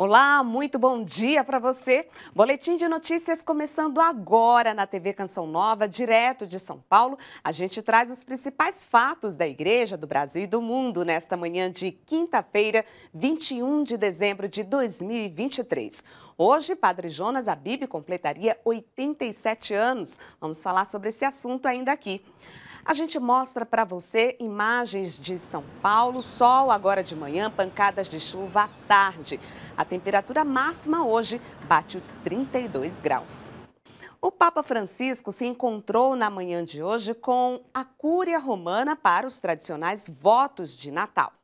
Olá, muito bom dia para você. Boletim de notícias começando agora na TV Canção Nova, direto de São Paulo. A gente traz os principais fatos da Igreja, do Brasil e do mundo nesta manhã de quinta-feira, 21 de dezembro de 2023. Hoje, Padre Jonas Abib completaria 87 anos. Vamos falar sobre esse assunto ainda aqui. A gente mostra para você imagens de São Paulo, sol agora de manhã, pancadas de chuva à tarde. A temperatura máxima hoje bate os 32 graus. O Papa Francisco se encontrou na manhã de hoje com a Cúria Romana para os tradicionais votos de Natal.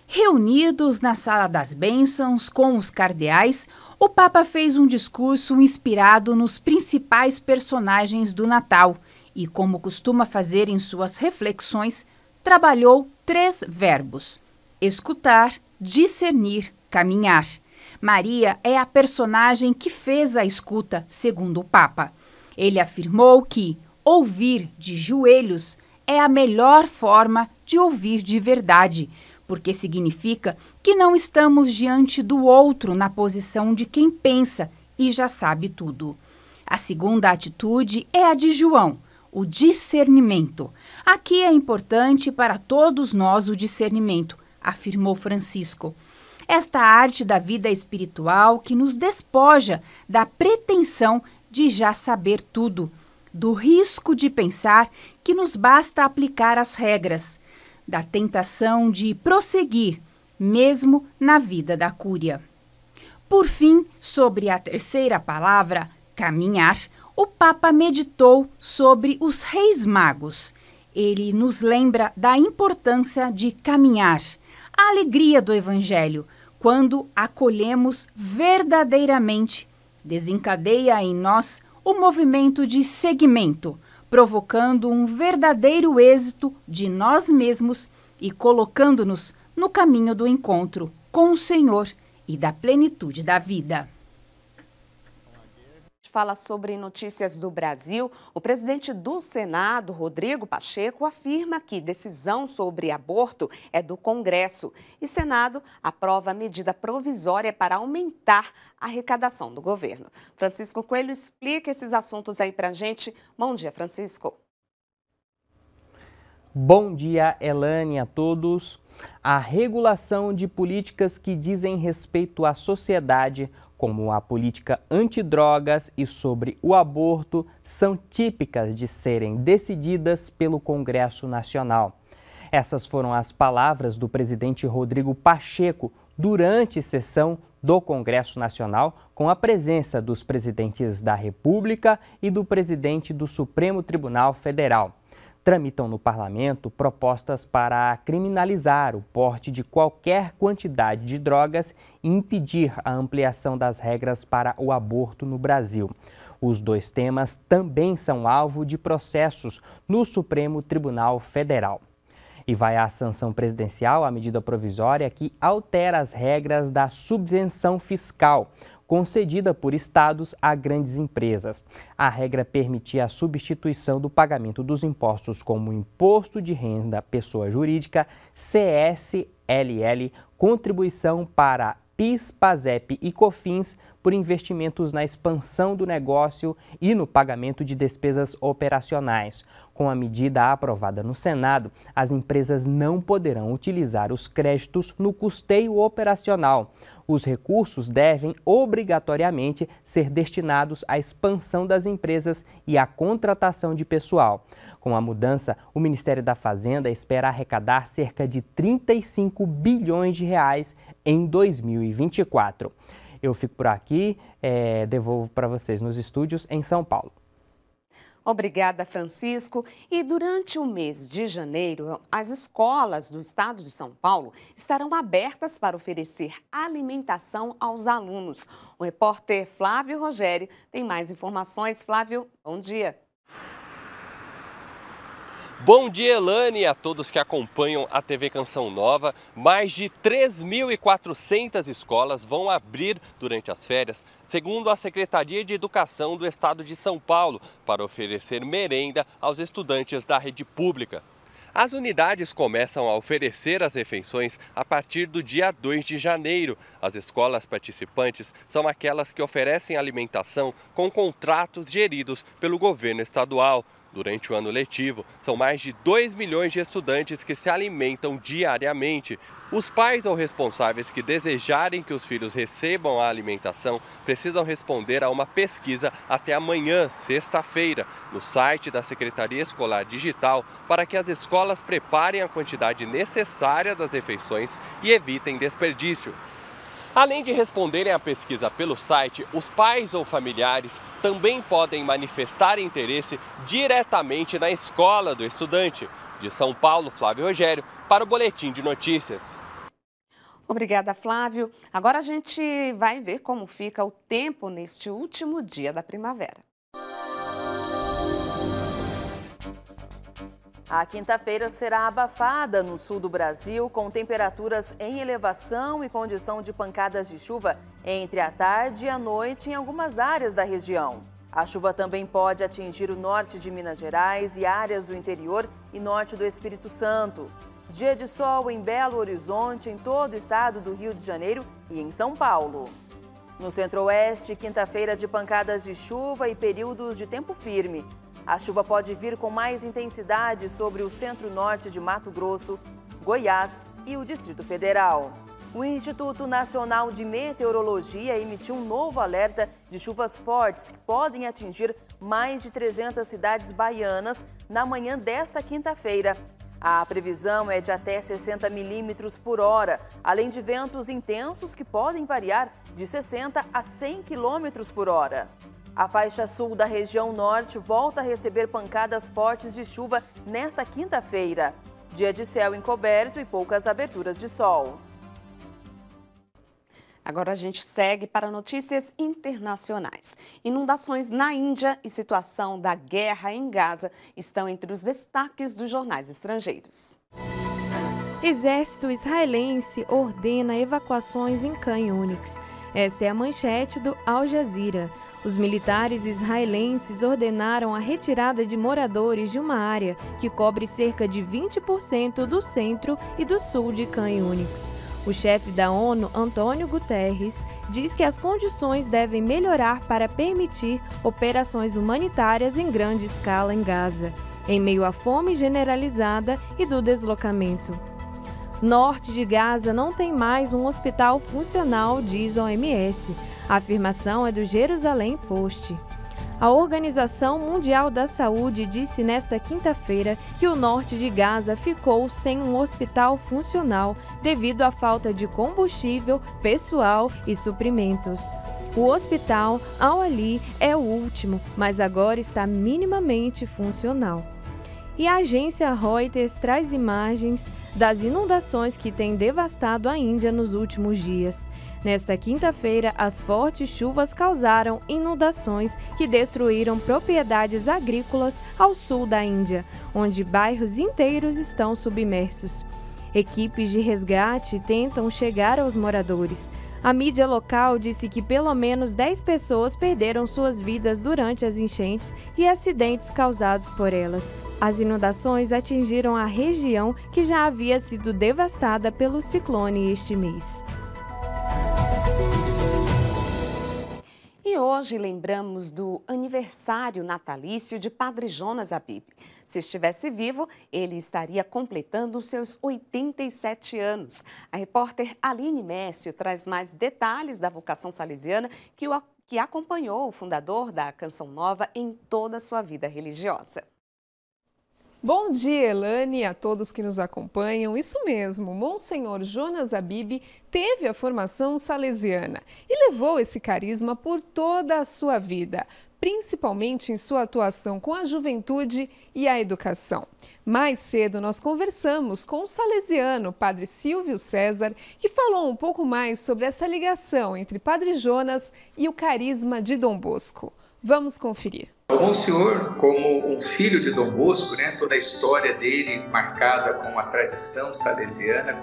Reunidos na Sala das Bênçãos com os cardeais, o Papa fez um discurso inspirado nos principais personagens do Natal e, como costuma fazer em suas reflexões, trabalhou 3 verbos: escutar, discernir, caminhar. Maria é a personagem que fez a escuta, segundo o Papa. Ele afirmou que ouvir de joelhos é a melhor forma de ouvir de verdade, porque significa que não estamos diante do outro na posição de quem pensa e já sabe tudo. A segunda atitude é a de João, o discernimento. Aqui é importante para todos nós o discernimento, afirmou Francisco. Esta arte da vida espiritual que nos despoja da pretensão de já saber tudo, do risco de pensar que nos basta aplicar as regras, da tentação de prosseguir, mesmo na vida da cúria. Por fim, sobre a terceira palavra, caminhar, o Papa meditou sobre os Reis Magos. Ele nos lembra da importância de caminhar, a alegria do Evangelho, quando acolhemos verdadeiramente, desencadeia em nós o movimento de seguimento, provocando um verdadeiro êxito de nós mesmos e colocando-nos no caminho do encontro com o Senhor e da plenitude da vida. Fala sobre notícias do Brasil. O presidente do Senado, Rodrigo Pacheco, afirma que decisão sobre aborto é do Congresso e Senado aprova medida provisória para aumentar a arrecadação do governo. Francisco Coelho explica esses assuntos aí pra gente. Bom dia, Francisco. Bom dia, Elane, a todos. A regulação de políticas que dizem respeito à sociedade, como a política antidrogas e sobre o aborto, são típicas de serem decididas pelo Congresso Nacional. Essas foram as palavras do presidente Rodrigo Pacheco durante sessão do Congresso Nacional, com a presença dos presidentes da República e do presidente do Supremo Tribunal Federal. Tramitam no parlamento propostas para criminalizar o porte de qualquer quantidade de drogas e impedir a ampliação das regras para o aborto no Brasil. Os 2 temas também são alvo de processos no Supremo Tribunal Federal. E vai à sanção presidencial a medida provisória que altera as regras da subvenção fiscal concedida por estados a grandes empresas. A regra permitia a substituição do pagamento dos impostos como Imposto de Renda Pessoa Jurídica, CSLL, contribuição para PIS, PASEP e COFINS por investimentos na expansão do negócio e no pagamento de despesas operacionais. Com a medida aprovada no Senado, as empresas não poderão utilizar os créditos no custeio operacional. Os recursos devem obrigatoriamente ser destinados à expansão das empresas e à contratação de pessoal. Com a mudança, o Ministério da Fazenda espera arrecadar cerca de 35 bilhões de reais em 2024. Eu fico por aqui, devolvo para vocês nos estúdios em São Paulo. Obrigada, Francisco. E durante o mês de janeiro, as escolas do estado de São Paulo estarão abertas para oferecer alimentação aos alunos. O repórter Flávio Rogério tem mais informações. Flávio, bom dia. Bom dia, Elane, e a todos que acompanham a TV Canção Nova. Mais de 3.400 escolas vão abrir durante as férias, segundo a Secretaria de Educação do Estado de São Paulo, para oferecer merenda aos estudantes da rede pública. As unidades começam a oferecer as refeições a partir do dia 2 de janeiro. As escolas participantes são aquelas que oferecem alimentação com contratos geridos pelo governo estadual. Durante o ano letivo, são mais de 2 milhões de estudantes que se alimentam diariamente. Os pais ou responsáveis que desejarem que os filhos recebam a alimentação precisam responder a uma pesquisa até amanhã, sexta-feira, no site da Secretaria Escolar Digital, para que as escolas preparem a quantidade necessária das refeições e evitem desperdício. Além de responderem à pesquisa pelo site, os pais ou familiares também podem manifestar interesse diretamente na escola do estudante. De São Paulo, Flávio Rogério, para o Boletim de Notícias. Obrigada, Flávio. Agora a gente vai ver como fica o tempo neste último dia da primavera. A quinta-feira será abafada no sul do Brasil, com temperaturas em elevação e condição de pancadas de chuva entre a tarde e a noite em algumas áreas da região. A chuva também pode atingir o norte de Minas Gerais e áreas do interior e norte do Espírito Santo. Dia de sol em Belo Horizonte, em todo o estado do Rio de Janeiro e em São Paulo. No centro-oeste, quinta-feira de pancadas de chuva e períodos de tempo firme. A chuva pode vir com mais intensidade sobre o centro-norte de Mato Grosso, Goiás e o Distrito Federal. O Instituto Nacional de Meteorologia emitiu um novo alerta de chuvas fortes que podem atingir mais de 300 cidades baianas na manhã desta quinta-feira. A previsão é de até 60 milímetros por hora, além de ventos intensos que podem variar de 60 a 100 quilômetros por hora. A faixa sul da região norte volta a receber pancadas fortes de chuva nesta quinta-feira. Dia de céu encoberto e poucas aberturas de sol. Agora a gente segue para notícias internacionais. Inundações na Índia e situação da guerra em Gaza estão entre os destaques dos jornais estrangeiros. Exército israelense ordena evacuações em Khan Yunis. Esta é a manchete do Al Jazeera. Os militares israelenses ordenaram a retirada de moradores de uma área que cobre cerca de 20% do centro e do sul de Khan Yunis. O chefe da ONU, Antônio Guterres, diz que as condições devem melhorar para permitir operações humanitárias em grande escala em Gaza, em meio à fome generalizada e do deslocamento. Norte de Gaza não tem mais um hospital funcional, diz a OMS. A afirmação é do Jerusalém Post. A Organização Mundial da Saúde disse nesta quinta-feira que o norte de Gaza ficou sem um hospital funcional devido à falta de combustível, pessoal e suprimentos. O hospital Al-Ali é o último, mas agora está minimamente funcional. E a agência Reuters traz imagens das inundações que têm devastado a Índia nos últimos dias. Nesta quinta-feira, as fortes chuvas causaram inundações que destruíram propriedades agrícolas ao sul da Índia, onde bairros inteiros estão submersos. Equipes de resgate tentam chegar aos moradores. A mídia local disse que pelo menos 10 pessoas perderam suas vidas durante as enchentes e acidentes causados por elas. As inundações atingiram a região que já havia sido devastada pelo ciclone este mês. E hoje lembramos do aniversário natalício de Padre Jonas Habib. Se estivesse vivo, ele estaria completando os seus 87 anos. A repórter Aline Mécio traz mais detalhes da vocação salesiana que acompanhou o fundador da Canção Nova em toda a sua vida religiosa. Bom dia, Elane, e a todos que nos acompanham. Isso mesmo, Monsenhor Jonas Habib teve a formação salesiana e levou esse carisma por toda a sua vida, principalmente em sua atuação com a juventude e a educação. Mais cedo nós conversamos com o salesiano Padre Silvio César, que falou um pouco mais sobre essa ligação entre Padre Jonas e o carisma de Dom Bosco. Vamos conferir. O Monsenhor, como um filho de Dom Bosco, toda a história dele marcada com a tradição salesiana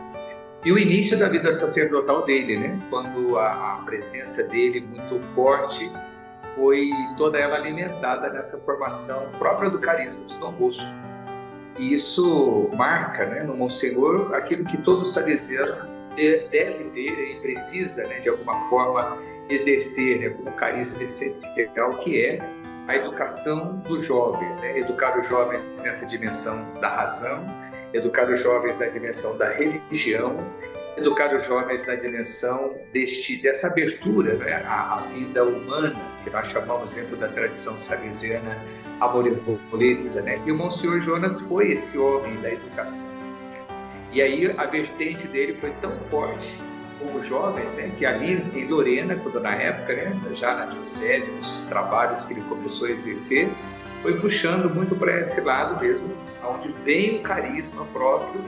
e o início da vida sacerdotal dele, quando a presença dele muito forte foi toda ela alimentada nessa formação própria do carisma de Dom Bosco. E isso marca, né, no Monsenhor aquilo que todo salesiano deve ter e precisa, né, de alguma forma exercer, né, como carisma essencial, que é a educação dos jovens, né? Educar os jovens nessa dimensão da razão, educar os jovens na dimensão da religião, educar os jovens na dimensão dessa abertura, né, à vida humana, que nós chamamos dentro da tradição salesiana amor e beleza, né? E o Monsenhor Jonas foi esse homem da educação. E aí a vertente dele foi tão forte com os jovens, né, que ali em Lorena, quando na época, né, já na diocese, nos trabalhos que ele começou a exercer, foi puxando muito para esse lado mesmo, onde vem o carisma próprio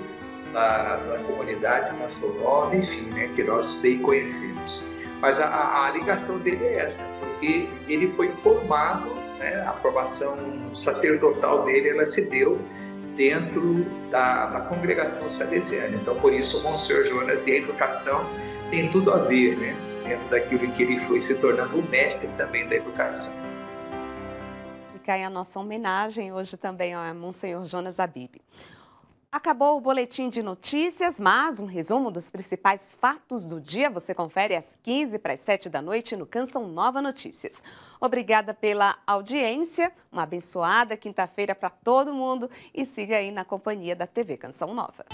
da comunidade Canção Nova, enfim, né, que nós bem conhecemos. Mas a ligação dele é essa, porque ele foi formado, né, a formação sacerdotal dele, ela se deu dentro da congregação salesiana. Então, por isso, o Monsenhor Jonas e a educação tem tudo a ver, né, dentro daquilo em que ele foi se tornando o mestre também da educação. Fica aí a nossa homenagem hoje também ao Monsenhor Jonas Habib. Acabou o boletim de notícias, mas um resumo dos principais fatos do dia você confere às 6:45 da noite no Canção Nova Notícias. Obrigada pela audiência, uma abençoada quinta-feira para todo mundo e siga aí na companhia da TV Canção Nova.